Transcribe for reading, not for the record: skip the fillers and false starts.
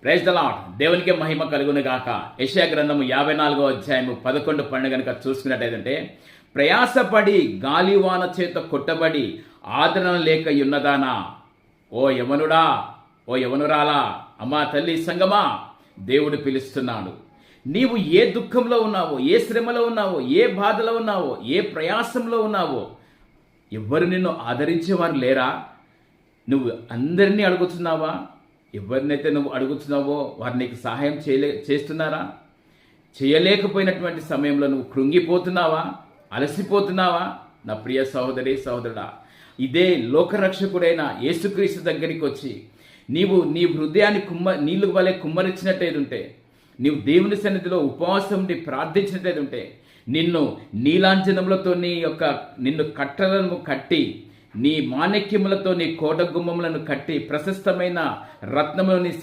Praise the lord. దేవునికే మహిమ కలుగును గాక. యెషయా గ్రంథము 54వ అధ్యాయము 11 గనుక చూసుకున్నట్టయితే, ప్రయాసపడి గాలివాన చేత కొట్టబడి ఆదరణ లేక యున్నదానా, ఓ యవనుడా, ఓ యవనురాలా, అమ్మా తల్లి సంగమా, దేవుడు పిలుస్తున్నాడు. నీవు ఏ దుఃఖంలో ఉన్నావో, ఏ శ్రమలో ఉన్నావో, ఏ బాధలో ఉన్నావో, ఏ ప్రయాసంలో ఉన్నావో, ఎవ్వరు నిన్ను ఆదరించేవారు లేరా? నువ్వు అందరినీ అడుగుతున్నావా? ఎవరినైతే నువ్వు అడుగుతున్నావో వారు నీకు సహాయం చేస్తున్నారా? చేయలేకపోయినటువంటి సమయంలో నువ్వు కృంగిపోతున్నావా? అలసిపోతున్నావా? నా ప్రియ సహోదరి సహోదరుడా, ఇదే లోకరక్షకుడైన యేసుక్రీస్తు దగ్గరికి వచ్చి నీవు నీ హృదయాన్ని నీళ్ళు వలె కుమ్మరించినట్టయితే, నీవు దేవుని సన్నిధిలో ఉపవాసం ఉండి ప్రార్థించినట్టయితే, నిన్ను నీలాంజనములతో నిన్ను కట్టలను కట్టి, నీ మాణిక్యములతో నీ కోట గుమ్మములను కట్టి, ప్రశస్తమైన రత్నములు నీ